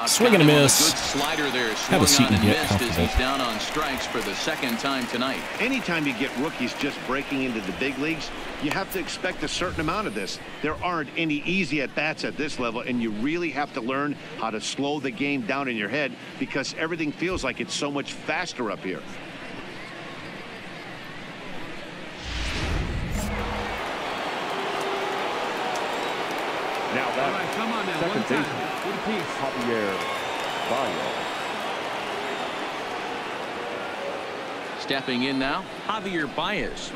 [SPEAKER 1] Swing and a miss.
[SPEAKER 2] Good slider there.
[SPEAKER 1] Have a seat and get
[SPEAKER 2] As
[SPEAKER 1] comfortable.
[SPEAKER 2] he's down on strikes for the 2nd time tonight.
[SPEAKER 3] Anytime you get rookies just breaking into the big leagues, you have to expect a certain amount of this. There aren't any easy at-bats at this level, and you really have to learn how to slow the game down in your head because everything feels like it's so much faster up here.
[SPEAKER 4] Now
[SPEAKER 5] All right,
[SPEAKER 4] that's
[SPEAKER 5] come on now.
[SPEAKER 4] second
[SPEAKER 5] One time.
[SPEAKER 4] baseman,
[SPEAKER 5] Good piece.
[SPEAKER 4] Javier Baez.
[SPEAKER 2] Stepping in now, Javier Baez.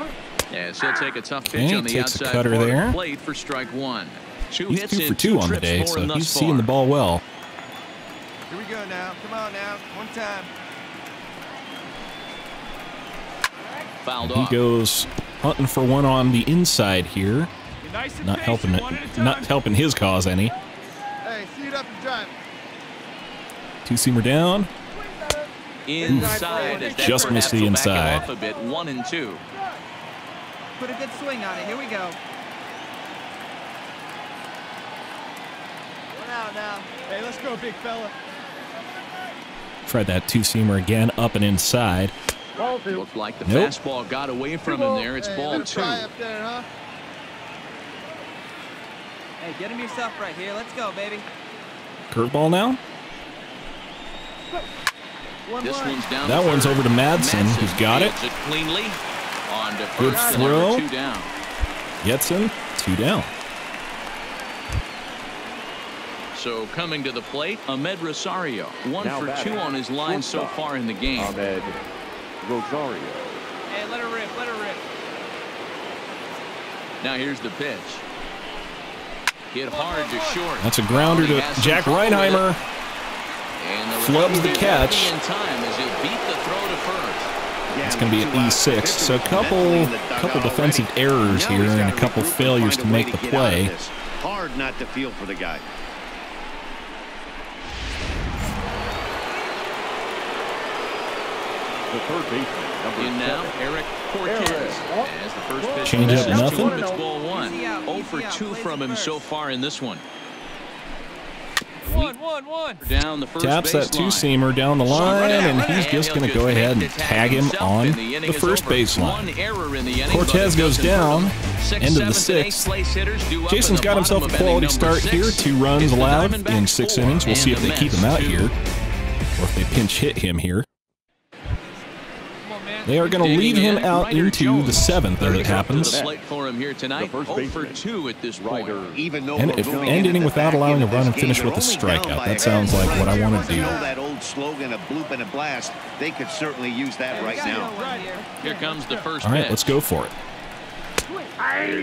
[SPEAKER 2] As he'll take a tough pitch
[SPEAKER 1] Okay,
[SPEAKER 2] on the
[SPEAKER 1] takes a
[SPEAKER 2] outside
[SPEAKER 1] cutter
[SPEAKER 2] part of
[SPEAKER 1] there.
[SPEAKER 2] the plate for strike 1. 2
[SPEAKER 1] He's
[SPEAKER 2] hits
[SPEAKER 1] 2 for
[SPEAKER 2] and
[SPEAKER 1] 2
[SPEAKER 2] 2
[SPEAKER 1] on the
[SPEAKER 2] trips
[SPEAKER 1] day,
[SPEAKER 2] for
[SPEAKER 1] so
[SPEAKER 2] him thus
[SPEAKER 1] he's
[SPEAKER 2] far.
[SPEAKER 1] seeing the ball well.
[SPEAKER 7] Here we go now. Come on now. One time.
[SPEAKER 2] Fouled
[SPEAKER 1] He
[SPEAKER 2] off.
[SPEAKER 1] goes hunting for one on the inside here.
[SPEAKER 5] Nice and
[SPEAKER 1] Not helping
[SPEAKER 5] patient, one at a
[SPEAKER 1] it.
[SPEAKER 5] time.
[SPEAKER 1] Not helping his cause any.
[SPEAKER 7] Hey, see it up and drive.
[SPEAKER 1] Two-seamer down.
[SPEAKER 2] Inside. As that
[SPEAKER 1] Just missed the
[SPEAKER 2] perhaps will back
[SPEAKER 1] inside.
[SPEAKER 2] him off a bit. 1-2.
[SPEAKER 7] Put a good swing on it. Here we go. One out now.
[SPEAKER 5] Hey, let's go, big fella.
[SPEAKER 1] Tried that two-seamer again, up and inside.
[SPEAKER 2] Looked like the
[SPEAKER 1] Nope.
[SPEAKER 2] fastball got away from him there. It's ball 2.
[SPEAKER 7] Up there, huh? Hey, get him yourself right here. Let's go, baby.
[SPEAKER 1] Curveball now.
[SPEAKER 2] This one's down.
[SPEAKER 1] That one's over to Madsen, who's got it.
[SPEAKER 2] Fields cleanly. On to
[SPEAKER 1] Good
[SPEAKER 2] first,
[SPEAKER 1] throw.
[SPEAKER 2] and 2 down.
[SPEAKER 1] Gets him, 2 down.
[SPEAKER 2] So coming to the plate, Ahmed Rosario. 1 for 2 on his line so far in the game.
[SPEAKER 4] Ahmed Rosario.
[SPEAKER 5] Hey, let her rip, let her rip.
[SPEAKER 2] Now here's the pitch. Hit hard to short.
[SPEAKER 1] That's a grounder to Jack Reinheimer. Flubs the catch. It's going to be an E6. So a couple defensive errors here and a couple failures to make the play.
[SPEAKER 3] Hard not to feel for the guy.
[SPEAKER 4] The third baseman, number
[SPEAKER 2] in now,
[SPEAKER 4] 7.
[SPEAKER 2] Eric Cortez. As the first pitch.
[SPEAKER 1] Change up, nothing.
[SPEAKER 2] It's ball 1. 0 for 2 from him so far in this one.
[SPEAKER 5] One.
[SPEAKER 2] Down the first
[SPEAKER 1] Taps that two-seamer down the line, and he's just going to go ahead and tag him on the first baseline. Cortez goes down, end of the 6th. Jason's got himself a quality start here. 2 runs allowed in 6 innings. We'll see if they keep him out here, or if they pinch hit him here. They are going to lead him out into the 7th as it happens.
[SPEAKER 2] And
[SPEAKER 1] end inning without allowing a run and finish with a strikeout. That sounds like what I want to do.
[SPEAKER 3] That old slogan, a bloop and a blast. They could certainly use that right now.
[SPEAKER 2] Here comes the first.
[SPEAKER 1] All right, let's go for it.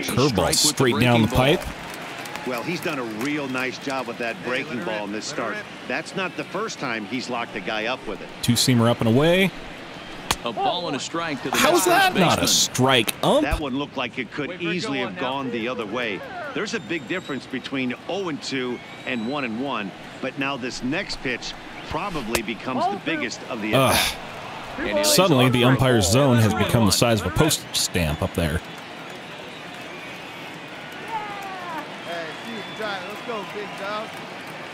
[SPEAKER 1] Curveball straight down the pipe.
[SPEAKER 3] Well, he's done a real nice job with that breaking ball in this start. That's not the first time he's locked a guy up with it.
[SPEAKER 1] Two-seamer up and away.
[SPEAKER 2] A ball and a strike to the
[SPEAKER 1] How's that not a strike, ump?
[SPEAKER 3] That one looked like it could easily have gone the other way. There's a big difference between 0-2 and 1-1, but now this next pitch probably becomes the biggest of the at-bat.
[SPEAKER 1] Suddenly, the umpire's zone has become the size of a postage stamp up there.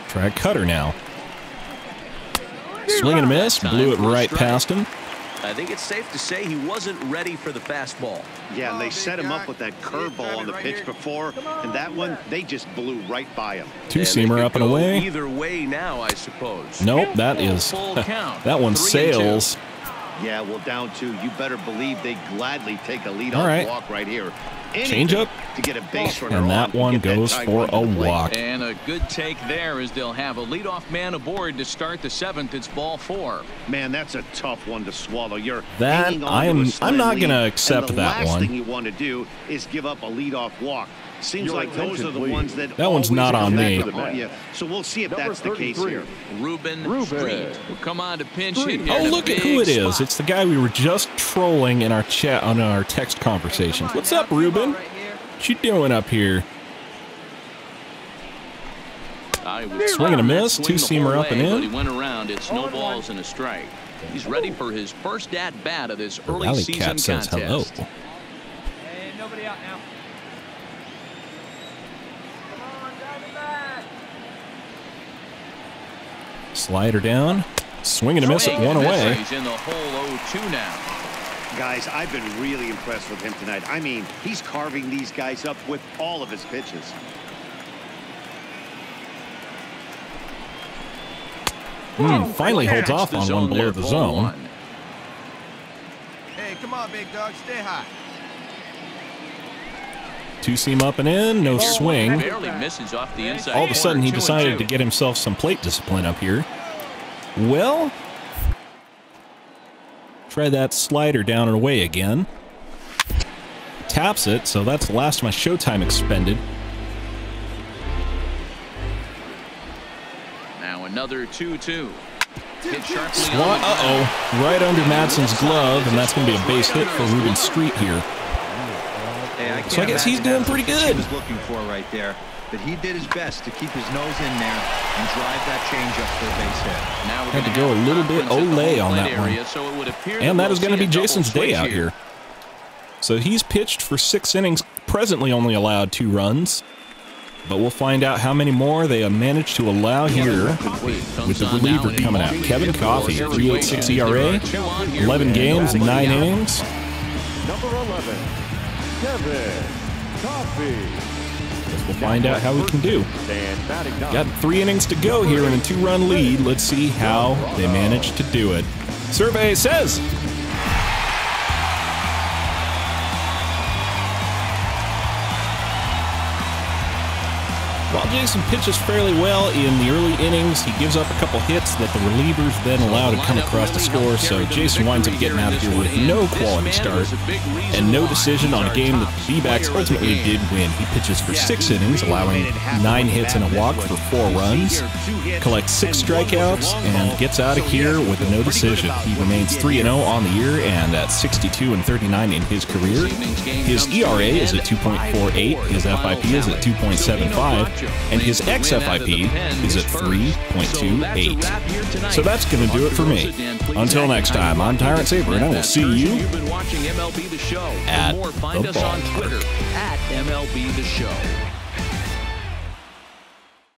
[SPEAKER 1] Try a cutter now. Swing and a miss, blew it right past him.
[SPEAKER 9] I think it's safe to say he wasn't ready for the fastball.
[SPEAKER 3] Yeah, and they set him up with that curveball on the pitch before, and that one, they just blew right by him.
[SPEAKER 1] Two-seamer up and away.
[SPEAKER 9] Either way now, I suppose.
[SPEAKER 1] Nope, that is, that one sails.
[SPEAKER 3] Yeah, well, down 2, you better believe they gladly take a leadoff walk right here.
[SPEAKER 1] Change up,
[SPEAKER 3] to get a base runner
[SPEAKER 1] and that one goes for a walk.
[SPEAKER 2] And a good take there as they'll have a leadoff man aboard to start the 7th. It's ball 4.
[SPEAKER 3] Man, that's a tough one to swallow. You're
[SPEAKER 1] that I'm not going to accept that one.
[SPEAKER 3] The last thing you want to do is give up a leadoff walk. Seems like those are the ones that
[SPEAKER 1] one's not on me.
[SPEAKER 3] So we'll see if that's the case here.
[SPEAKER 2] Ruben Street will come on to pinch hit here.
[SPEAKER 1] Oh, look at who it is. It's the guy we were just trolling in our chat on our text conversations. What's up, Ruben? What you doing up here? Swing and a miss, two-seamer up and in.
[SPEAKER 2] But he went around. It's no balls and a strike. He's ready for his first at-bat of this early season contest.
[SPEAKER 1] Hello.
[SPEAKER 5] Hey, nobody out now.
[SPEAKER 1] Slider down, swing and a miss at 1 away.
[SPEAKER 2] He's in the hole 0-2 now.
[SPEAKER 3] Guys, I've been really impressed with him tonight. I mean, he's carving these guys up with all of his pitches.
[SPEAKER 1] Finally holds off on one below the zone.
[SPEAKER 7] Hey, come on, big dog, stay high.
[SPEAKER 1] Two-seam up and in, no swing.
[SPEAKER 2] Barely misses off the inside.
[SPEAKER 1] All of a sudden, he decided to get himself some plate discipline up here. Well, try that slider down and away again. Taps it, so that's the last of my showtime expended.
[SPEAKER 2] Now another 2-2. Hit sharply.
[SPEAKER 1] Uh-oh, right under Madsen's glove, and that's going to be a base hit for Ruben Street here. So I guess he's doing pretty good.
[SPEAKER 6] He was looking for right there, but he did his best to keep his nose in there and drive that changeup for a base hit.
[SPEAKER 2] Now
[SPEAKER 1] had to go a little bit Olay on that one. And that is going to be Jason's day out here. So he's pitched for 6 innings, presently only allowed 2 runs. But we'll find out how many more they have managed to allow here with the reliever coming out. Kevin Coffey, 3.86 ERA, 11 games, 9 innings.
[SPEAKER 4] Number 11, Kevin Coffey.
[SPEAKER 1] We'll find out how we can do. Got 3 innings to go here in a 2-run lead. Let's see how they manage to do it. Survey says... While Jason pitches fairly well in the early innings, he gives up a couple hits that the relievers then allow to come across the score, so Jason winds up getting out of here with no quality start and no decision on a game that the D-backs ultimately did win. He pitches for 6 innings, allowing 9 hits and a walk for 4 runs, collects 6 strikeouts, and gets out of here with no decision. He remains 3-0 on the year and at 62-39 in his career. His ERA is at 2.48, his FIP is at 2.75, and his xFIP is at 3.28. So that's going to do it for me. Until next time, I'm Tyrant Saber, and I will see you at the ball.
[SPEAKER 2] Find us on Twitter at MLB The Show.